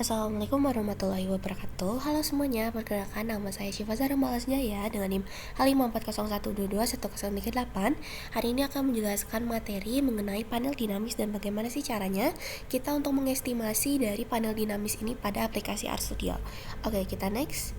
Assalamualaikum warahmatullahi wabarakatuh. Halo semuanya, perkenalkan nama saya Syifa Zahra Malasjaya dengan NIM H540121038. Hari ini akan menjelaskan materi mengenai panel dinamis dan bagaimana sih caranya kita untuk mengestimasi dari panel dinamis ini pada aplikasi RStudio. Oke, kita next.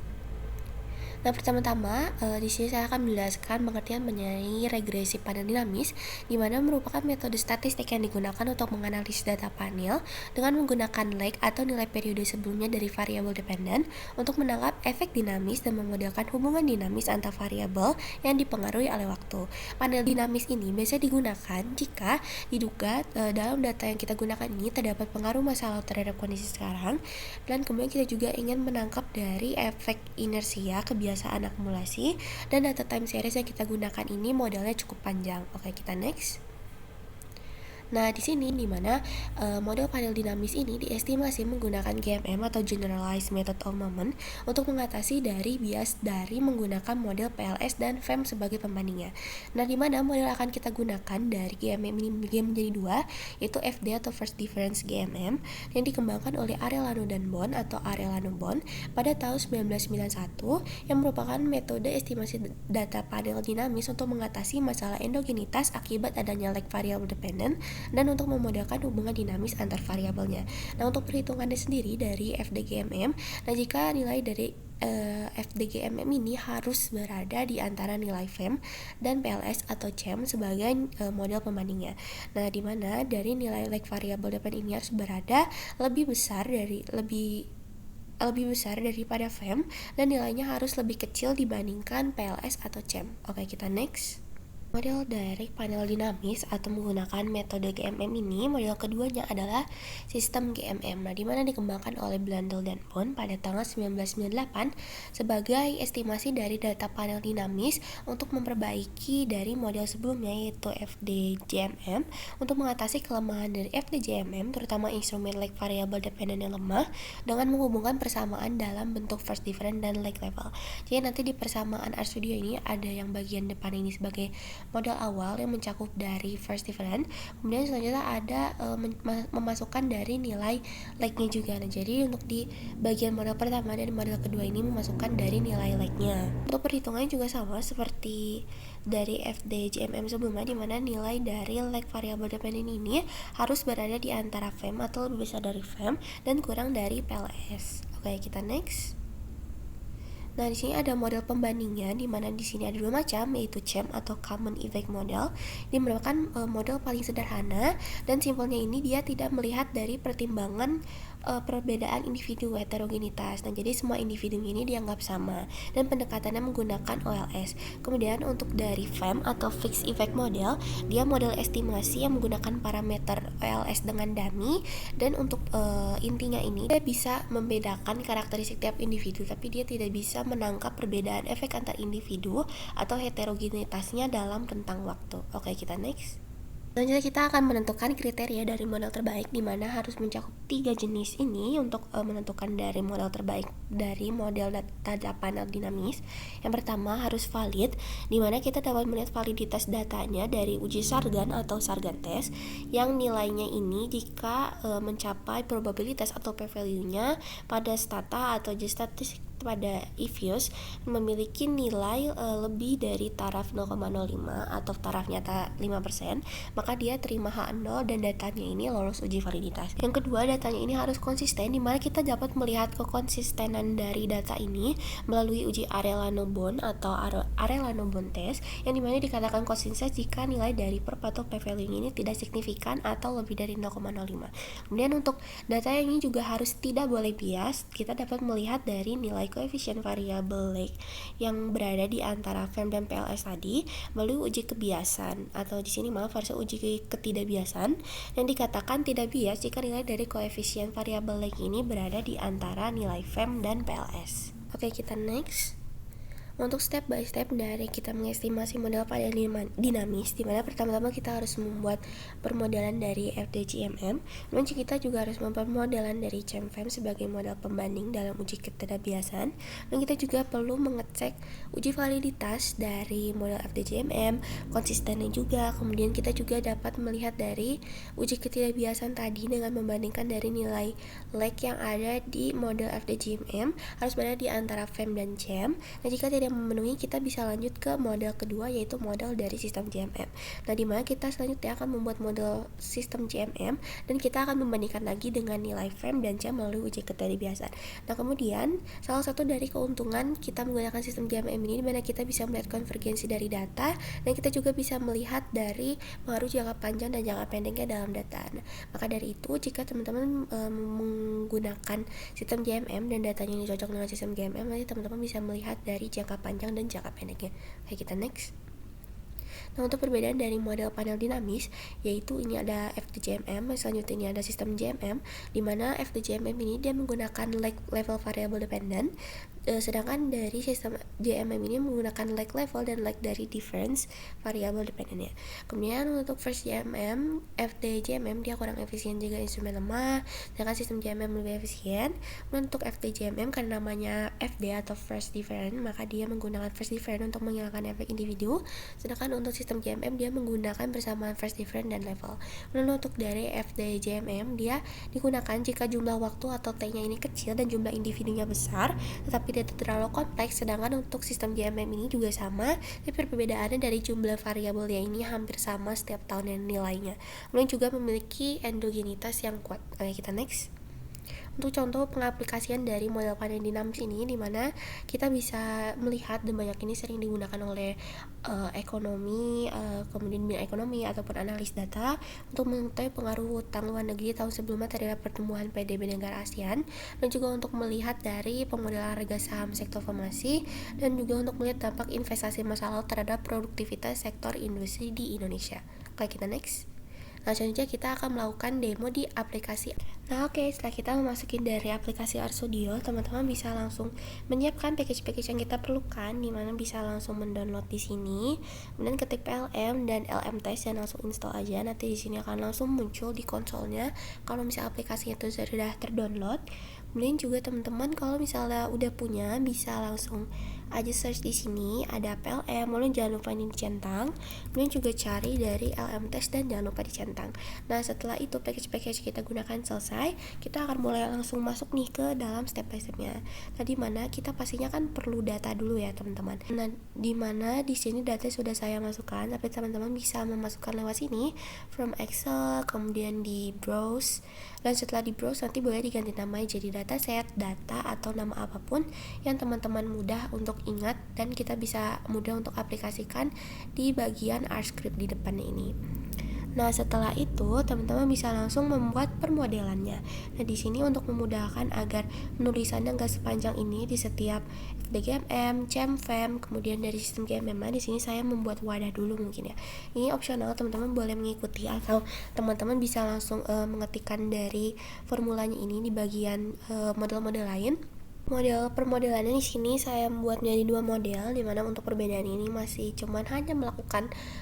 Nah, pertama-tama di sini saya akan menjelaskan pengertian mengenai regresi panel dinamis, di mana merupakan metode statistik yang digunakan untuk menganalisis data panel dengan menggunakan lag atau nilai periode sebelumnya dari variabel dependen untuk menangkap efek dinamis dan memodelkan hubungan dinamis antar variabel yang dipengaruhi oleh waktu. Panel dinamis ini biasanya digunakan jika diduga dalam data yang kita gunakan ini terdapat pengaruh masa lalu terhadap kondisi sekarang, dan kemudian kita juga ingin menangkap dari efek inersia, kebiasaan akumulasi, dan data time series yang kita gunakan ini modelnya cukup panjang. Oke, kita next. Nah, di sini dimana model panel dinamis ini diestimasi menggunakan GMM atau Generalized Method of Moment untuk mengatasi dari bias dari menggunakan model PLS dan FEM sebagai pembandingnya. Nah, dimana model akan kita gunakan dari GMM ini menjadi dua, yaitu FD atau First Difference GMM yang dikembangkan oleh Arellano dan Bond atau Arellano Bond pada tahun 1991, yang merupakan metode estimasi data panel dinamis untuk mengatasi masalah endogenitas akibat adanya lag variable dependent dan untuk memodelkan hubungan dinamis antar variabelnya. Nah, untuk perhitungannya sendiri dari FDGMM, nah jika nilai dari FDGMM ini harus berada di antara nilai FEM dan PLS atau CHEM sebagai model pembandingnya. Nah, di mana dari nilai lag variabel dependent ini harus berada lebih besar daripada FEM dan nilainya harus lebih kecil dibandingkan PLS atau CHEM. Oke, kita next. Model dari panel dinamis atau menggunakan metode GMM ini, model keduanya adalah sistem GMM, di mana dikembangkan oleh Blandel dan Bond pada tahun 1998 sebagai estimasi dari data panel dinamis untuk memperbaiki dari model sebelumnya, yaitu FDGMM, untuk mengatasi kelemahan dari FDGMM, terutama instrumen lag variable dependent yang lemah, dengan menghubungkan persamaan dalam bentuk first difference dan lag level. Jadi nanti di persamaan RStudio ini ada yang bagian depan ini sebagai model awal yang mencakup dari first difference, kemudian selanjutnya ada memasukkan dari nilai lag-nya juga. Nah, jadi untuk di bagian model pertama dan model kedua ini memasukkan dari nilai lag-nya. Untuk perhitungannya juga sama seperti dari FDGMM sebelumnya, di mana nilai dari lag variable dependent ini harus berada di antara FEM atau lebih besar dari FEM dan kurang dari PLS. Oke, kita next. Nah, di sini ada model pembandingnya, di mana di sini ada dua macam, yaitu CHEM atau Common Effect Model. Ini merupakan model paling sederhana dan simpelnya ini dia tidak melihat dari pertimbangan perbedaan individu heterogenitas. Nah, jadi semua individu ini dianggap sama dan pendekatannya menggunakan OLS. Kemudian untuk dari FEM atau Fixed Effect Model, dia model estimasi yang menggunakan parameter OLS dengan dummy, dan untuk intinya ini dia bisa membedakan karakteristik tiap individu, tapi dia tidak bisa menangkap perbedaan efek antar individu atau heterogenitasnya dalam rentang waktu. Oke, kita next. Selanjutnya kita akan menentukan kriteria dari model terbaik, di mana harus mencakup 3 jenis ini untuk menentukan dari model terbaik dari model data panel dinamis. Yang pertama harus valid, di mana kita dapat melihat validitas datanya dari uji Sargan atau Sargan test, yang nilainya ini jika mencapai probabilitas atau p-value-nya pada stata atau statistik pada IFUS memiliki nilai lebih dari taraf 0,05 atau taraf nyata 5%, maka dia terima H0 dan datanya ini lolos uji validitas. Yang kedua, datanya ini harus konsisten, di mana kita dapat melihat kekonsistenan dari data ini melalui uji Arellano-Bond atau Arellano-Bond test, yang dimana dikatakan konsisten jika nilai dari perpatok p-value ini tidak signifikan atau lebih dari 0,05. Kemudian untuk data yang ini juga harus tidak boleh bias, kita dapat melihat dari nilai koefisien variabel lag yang berada di antara FEM dan PLS tadi melalui uji kebiasaan, atau di sini versi uji ketidakbiasaan, yang dikatakan tidak bias jika nilai dari koefisien variabel lag ini berada di antara nilai FEM dan PLS. Oke, kita next. Untuk step by step dari kita mengestimasi model panel dinamis, di mana pertama-tama kita harus membuat permodelan dari FDGMM, dan kita juga harus membuat permodelan dari ChemFM sebagai model pembanding dalam uji ketidakbiasaan, dan kita juga perlu mengecek uji validitas dari model FDGMM, konsistennya juga. Kemudian kita juga dapat melihat dari uji ketidakbiasaan tadi dengan membandingkan dari nilai lag yang ada di model FDGMM harus berada di antara FEM dan CHEM. Nah, jika tidak memenuhi, kita bisa lanjut ke model kedua, yaitu model dari sistem GMM. Nah, dimana kita selanjutnya akan membuat model sistem GMM dan kita akan membandingkan lagi dengan nilai FEM dan CHEM melalui uji ketidakbiasaan. Nah, kemudian salah satu dari keuntungan kita menggunakan sistem GMM ini dimana kita bisa melihat konvergensi dari data, dan kita juga bisa melihat dari pengaruh jangka panjang dan jangka pendeknya dalam data. Nah, maka dari itu, jika teman-teman menggunakan sistem GMM dan datanya ini cocok dengan sistem GMM, nanti teman-teman bisa melihat dari jangka panjang dan jangka pendeknya. Oke, kita next. Nah, untuk perbedaan dari model panel dinamis, yaitu ini ada FDGMM, selanjutnya ini ada sistem GMM, di mana FDGMM ini dia menggunakan level variable dependent, sedangkan dari sistem GMM ini menggunakan lag level dan lag dari difference variable dependent ya. Kemudian untuk first GMM, FDGMM dia kurang efisien jika instrumen lemah, sedangkan sistem GMM lebih efisien. Untuk FDGMM karena namanya FD atau first different, maka dia menggunakan first different untuk menghilangkan efek individu, sedangkan untuk sistem GMM dia menggunakan bersamaan first different dan level. Lalu untuk dari FDGMM dia digunakan jika jumlah waktu atau T-nya ini kecil dan jumlah individunya besar, tetapi tidak terlalu kompleks. Sedangkan untuk sistem GMM ini juga sama, tapi perbedaannya dari jumlah variabelnya ini hampir sama setiap tahun dan nilainya. Kemudian juga memiliki endogenitas yang kuat. Oke, kita next. Untuk contoh pengaplikasian dari model panel dinamis ini, dimana kita bisa melihat dan banyak ini sering digunakan oleh ekonomi, kemudian bidang ekonomi ataupun analis data untuk mengetahui pengaruh utang luar negeri tahun sebelumnya terhadap pertumbuhan PDB negara ASEAN, dan juga untuk melihat dari pemodelan harga saham sektor farmasi, dan juga untuk melihat dampak investasi masa lalu terhadap produktivitas sektor industri di Indonesia. Oke, kita next. Nah, selanjutnya kita akan melakukan demo di aplikasi. Nah, oke, setelah kita memasukin dari aplikasi RStudio, teman-teman bisa langsung menyiapkan package-package yang kita perlukan, di mana bisa langsung mendownload di sini. Kemudian ketik PLM dan LM test dan langsung install aja. Nanti di sini akan langsung muncul di konsolnya kalau misalnya aplikasinya itu sudah terdownload. Kemudian juga teman-teman kalau misalnya udah punya, bisa langsung aja search di sini ada PLM, lalu jangan lupa ini dicentang. Kemudian juga cari dari LM test dan jangan lupa dicentang. Nah, setelah itu package-package kita gunakan selesai, kita akan mulai langsung masuk nih ke dalam step by stepnya. Nah, dimana kita pastinya kan perlu data dulu ya teman-teman. Nah, dimana di sini data sudah saya masukkan, tapi teman-teman bisa memasukkan lewat sini from Excel, kemudian di browse, dan setelah di browse nanti boleh diganti namanya jadi dataset, data, atau nama apapun yang teman-teman mudah untuk ingat dan kita bisa mudah untuk aplikasikan di bagian R script di depannya ini. Nah, setelah itu teman-teman bisa langsung membuat permodelannya. Nah, di sini untuk memudahkan agar penulisannya nggak sepanjang ini di setiap FDGMM, ChemFM, kemudian dari sistem GMM, di sini saya membuat wadah dulu mungkin ya. Ini opsional, teman-teman boleh mengikuti atau teman-teman bisa langsung mengetikkan dari formulanya ini di bagian model-model lain. Model permodelannya di sini saya membuat menjadi 2 model, dimana untuk perbedaan ini masih cuman hanya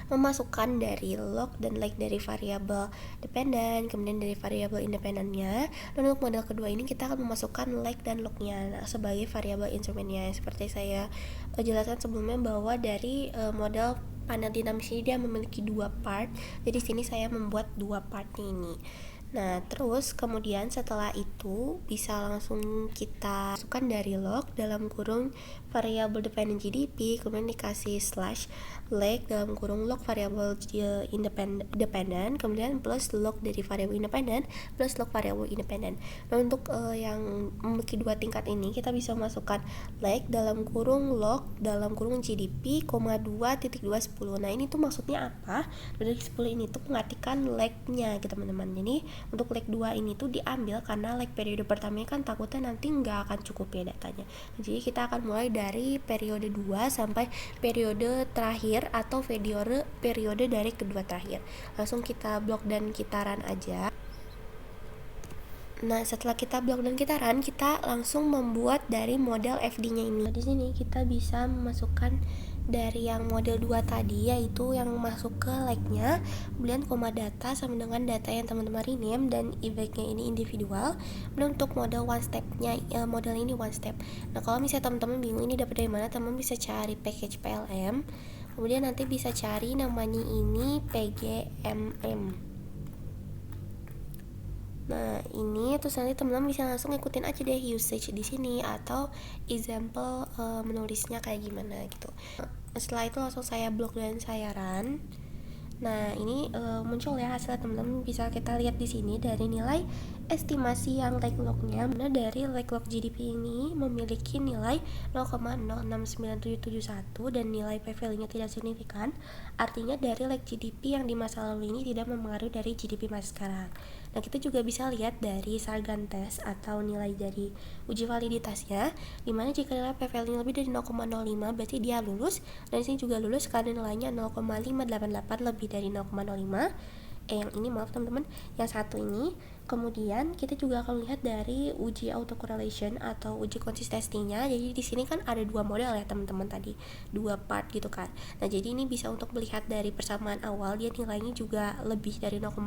memasukkan dari log dan lag dari variabel dependent, kemudian dari variabel independennya. Dan untuk model kedua ini kita akan memasukkan lag dan lognya sebagai variabel instrumennya. Seperti saya jelaskan sebelumnya bahwa dari model panel dinamis ini dia memiliki 2 part. Jadi sini saya membuat 2 part ini. Nah, terus kemudian setelah itu bisa langsung kita masukkan dari log dalam kurung variabel dependent GDP, kemudian dikasih slash lag dalam kurung log variabel dependent, kemudian plus log dari variabel independent plus log variabel independent. Nah, untuk yang memiliki 2 tingkat ini kita bisa masukkan lag dalam kurung log dalam kurung GDP, 2.210. Nah, ini tuh maksudnya apa? Dari 10 ini tuh mengartikan lagnya gitu teman-teman. Jadi untuk lag 2 ini tuh diambil karena lag periode pertamanya kan takutnya nanti nggak akan cukup ya datanya. Jadi kita akan mulai dari periode 2 sampai periode terakhir atau periode dari kedua terakhir. Langsung kita blok dan kita run aja. Nah, setelah kita blok dan kita run, kita langsung membuat dari model FD-nya ini. Di sini kita bisa memasukkan dari yang model 2 tadi, yaitu yang masuk ke like-nya, kemudian koma data sama dengan data yang teman-teman rename, dan event-nya ini individual. Dan untuk model one step-nya, model ini one step. Nah, kalau misalnya teman-teman bingung ini dapat dari mana, teman bisa cari package PLM, kemudian nanti bisa cari namanya ini PGMM. Nah, ini terus nanti teman-teman bisa langsung ikutin aja deh usage di sini atau example menulisnya kayak gimana gitu. Setelah itu langsung saya blok dan saya run. Nah, ini muncul ya hasil teman-teman, bisa kita lihat di sini dari nilai estimasi yang like log-nya. Nah, dari like log GDP ini memiliki nilai 0,069771 dan nilai P value-nya tidak signifikan. Artinya dari like GDP yang di masa lalu ini tidak mempengaruhi dari GDP masa sekarang. Nah, kita juga bisa lihat dari Sargan test atau nilai dari uji validitasnya, dimana jika nilai P value-nya lebih dari 0,05 berarti dia lulus, dan sini juga lulus karena nilainya 0,588 lebih dari 0,05. Yang ini maaf teman-teman, yang satu ini. Kemudian kita juga akan lihat dari uji autocorrelation atau uji konsistensinya. Jadi di sini kan ada dua model ya teman-teman, tadi dua part gitu kan. Nah, jadi ini bisa untuk melihat dari persamaan awal, dia nilainya juga lebih dari 0,05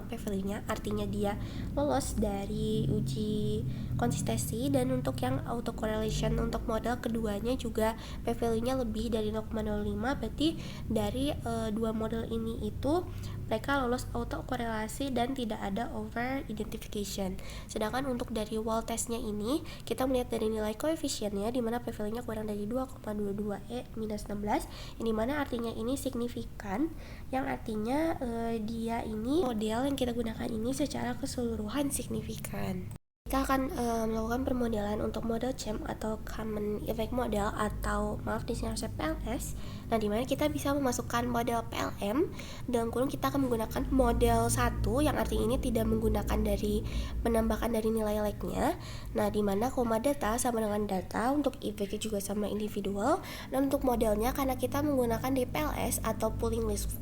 P value-nya, artinya dia lolos dari uji konsistensi. Dan untuk yang autocorrelation untuk model keduanya juga P value-nya lebih dari 0,05, berarti dari dua model ini itu mereka lolos autokorelasi dan tidak ada over identification. Sedangkan untuk dari wall testnya ini, kita melihat dari nilai koefisiennya, di mana P value-nya kurang dari 2,22 minus 16, yang dimana artinya ini signifikan, yang artinya dia ini model yang kita gunakan ini secara keseluruhan signifikan. Kita akan melakukan permodelan untuk model CHAM atau Common Effect Model, atau maaf di sini harusnya PLS. Nah, dimana kita bisa memasukkan model PLM, dalam kurung kita akan menggunakan model 1 yang artinya ini tidak menggunakan dari menambahkan dari nilai like-nya. Nah, dimana koma data sama dengan data, untuk effect juga sama individual. Dan untuk modelnya karena kita menggunakan di PLS atau pooling list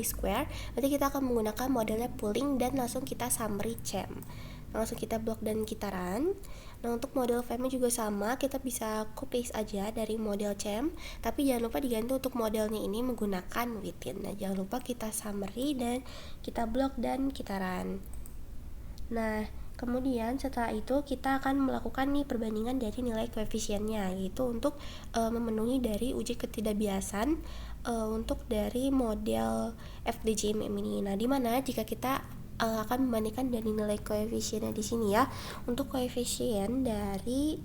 square, berarti kita akan menggunakan modelnya pooling dan langsung kita summary CHAM. Langsung kita blok dan kita run. Nah, untuk model VM juga sama, kita bisa copy paste aja dari model CHAM, tapi jangan lupa diganti untuk modelnya ini menggunakan within. Nah, jangan lupa kita summary dan kita blok dan kita run. Nah, kemudian setelah itu kita akan melakukan nih perbandingan dari nilai koefisiennya, yaitu untuk memenuhi dari uji ketidakbiasan untuk dari model FDGMM ini. Nah, dimana jika kita akan membandingkan dari nilai koefisiennya di sini ya. Untuk koefisien dari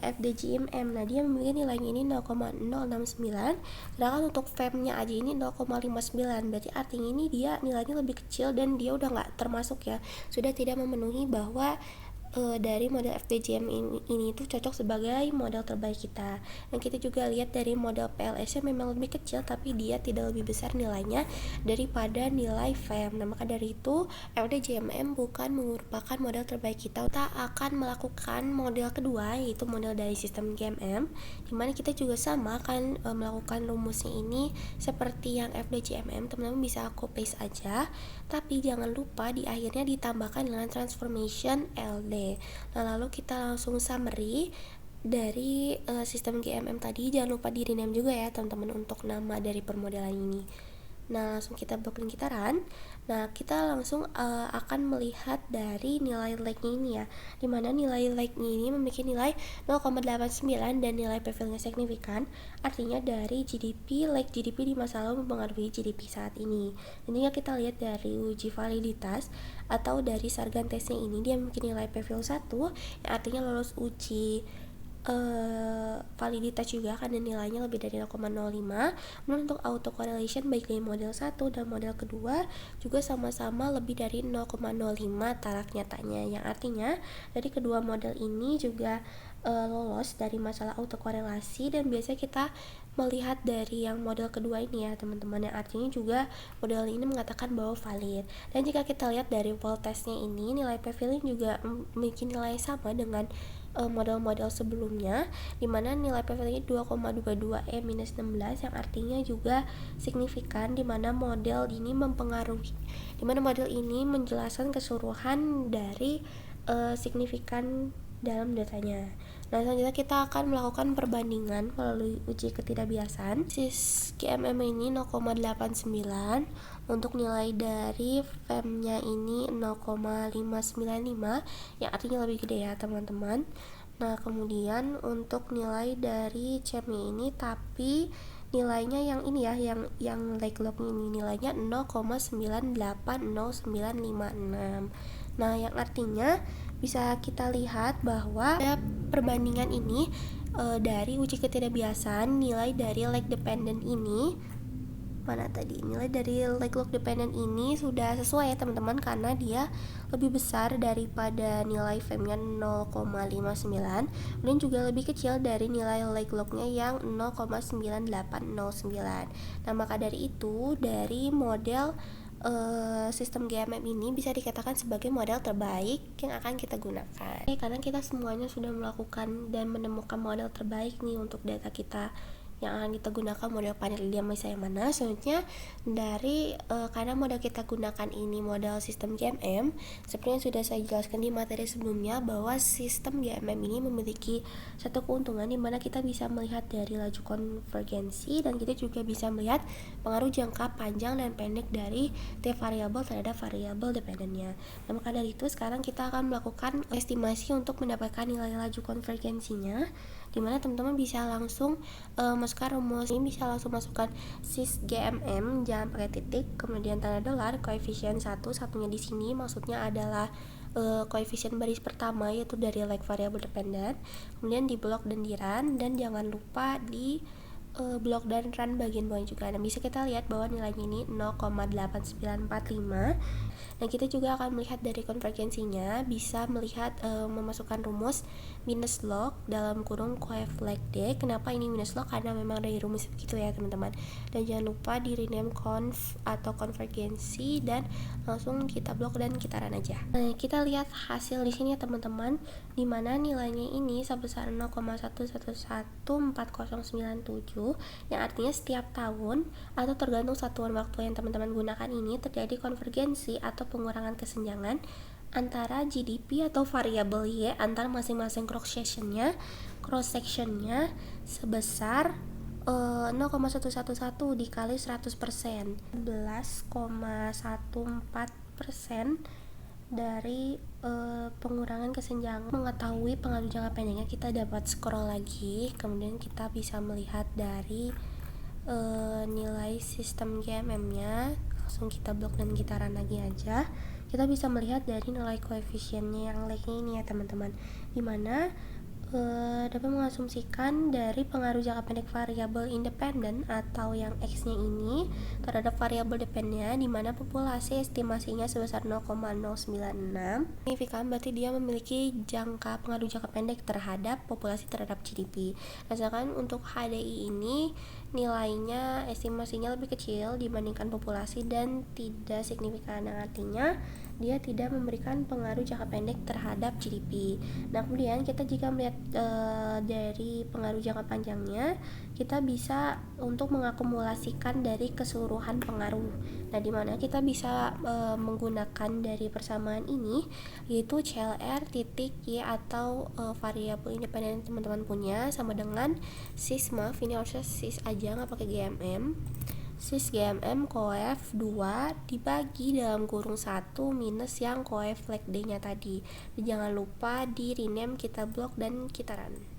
FDGMM, nah dia memiliki nilainya ini 0,069, sedangkan untuk VM-nya aja ini 0,59, berarti artinya ini dia nilainya lebih kecil dan dia udah nggak termasuk ya, sudah tidak memenuhi bahwa dari model FDGM ini tuh cocok sebagai model terbaik kita. Dan kita juga lihat dari model PLS nya memang lebih kecil, tapi dia tidak lebih besar nilainya daripada nilai VM. Nah, maka dari itu FDGMM bukan merupakan model terbaik kita. Kita akan melakukan model kedua, yaitu model dari sistem GMM, dimana kita juga sama akan melakukan rumusnya ini seperti yang FDGMM. Teman-teman bisa copy paste aja, tapi jangan lupa di akhirnya ditambahkan dengan transformation LD. Nah, lalu kita langsung summary dari sistem GMM tadi. Jangan lupa di rename juga ya teman-teman untuk nama dari permodelan ini. Nah, langsung kita blok dan kita run. Nah, kita langsung akan melihat dari nilai like-nya ini ya, dimana nilai like-nya ini memiliki nilai 0,89 dan nilai P value-nya signifikan. Artinya dari GDP, like GDP di masa lalu mempengaruhi GDP saat ini. Ini kita lihat dari uji validitas atau dari Sargan testnya ini, dia memiliki nilai P value 1, yang artinya lolos uji validitas juga karena nilainya lebih dari 0,05. Namun untuk autocorrelation baik dari model 1 dan model kedua juga sama-sama lebih dari 0,05 tarak nyatanya, yang artinya dari kedua model ini juga lolos dari masalah autokorelasi. Dan biasanya kita melihat dari yang model kedua ini ya teman-teman, yang artinya juga model ini mengatakan bahwa valid. Dan jika kita lihat dari wall testnya ini, nilai P value juga memiliki nilai sama dengan model-model sebelumnya, dimana nilai P value 2,22 E-16, yang artinya juga signifikan, dimana model ini mempengaruhi, dimana model ini menjelaskan keseluruhan dari signifikan dalam datanya. Nah, selanjutnya kita akan melakukan perbandingan melalui uji ketidakbiasaan. Sis GMM ini 0,89, untuk nilai dari FEM-nya ini 0,595, yang artinya lebih gede ya teman-teman. Nah, kemudian untuk nilai dari CEM-nya ini, tapi nilainya yang ini ya, yang like log ini nilainya 0,980956. Nah, yang artinya bisa kita lihat bahwa perbandingan ini dari uji ketidakbiasaan, nilai dari lag dependent ini nilai dari lag log dependent ini sudah sesuai ya teman-teman, karena dia lebih besar daripada nilai FEM-nya 0,59 dan juga lebih kecil dari nilai lag log-nya yang 0,9809. Nah, maka dari itu dari model sistem GMM ini bisa dikatakan sebagai model terbaik yang akan kita gunakan. Karena kita semuanya sudah melakukan dan menemukan model terbaik nih untuk data kita yang akan kita gunakan, model panel dinamika yang mana. Selanjutnya dari karena model kita gunakan ini model sistem GMM, seperti yang sudah saya jelaskan di materi sebelumnya, bahwa sistem GMM ini memiliki satu keuntungan di mana kita bisa melihat dari laju konvergensi dan kita juga bisa melihat pengaruh jangka panjang dan pendek dari tiap variabel terhadap variabel dependennya. Nah, maka dari itu sekarang kita akan melakukan estimasi untuk mendapatkan nilai laju konvergensinya, dimana teman-teman bisa langsung masukkan rumus ini, bisa langsung masukkan sis GMM, jangan pakai titik, kemudian tanda dolar, koefisien satunya di sini maksudnya adalah koefisien baris pertama, yaitu dari like variable dependent, kemudian di blok dan di run, dan jangan lupa di blok dan run bagian bawah juga. Dan bisa kita lihat bahwa nilainya ini 0,8945. Dan kita juga akan melihat dari konvergensinya, bisa melihat memasukkan rumus minus log dalam kurung coef lag D. Kenapa ini minus log? Karena memang dari rumus begitu ya teman-teman. Dan jangan lupa di rename conv atau konvergensi dan langsung kita blok dan kita run aja. Nah, kita lihat hasil di sini ya teman-teman, dimana nilainya ini sebesar 0,114097, yang artinya setiap tahun atau tergantung satuan waktu yang teman-teman gunakan ini terjadi konvergensi atau pengurangan kesenjangan antara GDP atau variabel Y antar masing-masing cross sectionnya sebesar 0,111 dikali 100%, 11,14% dari pengurangan kesenjangan. Mengetahui pengaruh jangka pendeknya, kita dapat scroll lagi, kemudian kita bisa melihat dari nilai sistem GMM-nya, langsung kita blok dan kita run lagi aja. Kita bisa melihat dari nilai koefisiennya yang lag-nya ini ya teman-teman, dimana dapat mengasumsikan dari pengaruh jangka pendek variabel independen atau yang X-nya ini terhadap variabel dependennya, di mana populasi estimasinya sebesar 0,096. Signifikan berarti dia memiliki pengaruh jangka pendek terhadap populasi terhadap GDP. Nah, sedangkan untuk HDI ini nilainya estimasinya lebih kecil dibandingkan populasi dan tidak signifikan, yang artinya dia tidak memberikan pengaruh jangka pendek terhadap GDP. Nah, kemudian kita jika melihat dari pengaruh jangka panjangnya, kita bisa untuk mengakumulasikan dari keseluruhan pengaruh. Nah, dimana kita bisa menggunakan dari persamaan ini, yaitu CLR titik Y atau variabel independen teman-teman punya sama dengan sis, maaf ini harusnya sis aja nggak pakai GMM, sis GMM coef 2 dibagi dalam kurung 1 minus yang coef lag D nya tadi. Dan jangan lupa di rename, kita blok dan kita run.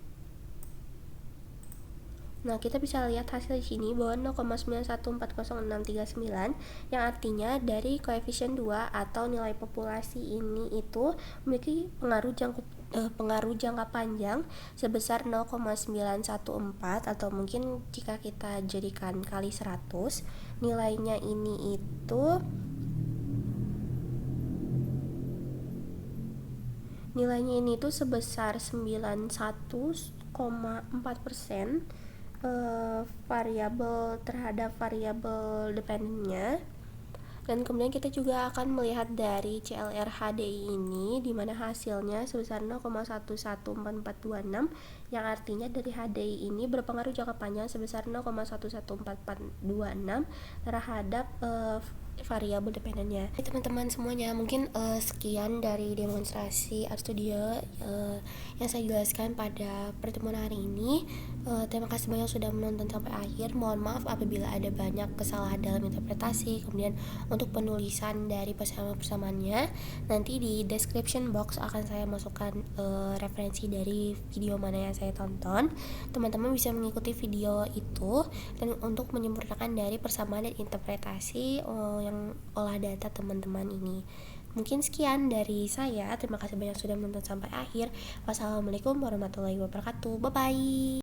Nah, kita bisa lihat hasil di sini bahwa 0,914069, yang artinya dari koefisien 2 atau nilai populasi ini itu memiliki pengaruh jangka panjang sebesar 0,914, atau mungkin jika kita jadikan kali 100, nilainya ini itu sebesar 91,4% variabel terhadap variabel dependennya. Dan kemudian kita juga akan melihat dari CLR HDI ini, dimana hasilnya sebesar 0,114426, yang artinya dari HDI ini berpengaruh jangka panjang sebesar 0,11426 terhadap variabel dependennya. Teman-teman semuanya, mungkin sekian dari demonstrasi art studio yang saya jelaskan pada pertemuan hari ini. Terima kasih banyak sudah menonton sampai akhir. Mohon maaf apabila ada banyak kesalahan dalam interpretasi. Kemudian untuk penulisan dari persamaan-persamaannya, nanti di description box akan saya masukkan referensi dari video mana yang saya tonton. Teman-teman bisa mengikuti video itu dan untuk menyempurnakan dari persamaan dan interpretasi yang olah data teman-teman ini. Mungkin sekian dari saya. Terima kasih banyak sudah menonton sampai akhir. Wassalamualaikum warahmatullahi wabarakatuh. Bye bye.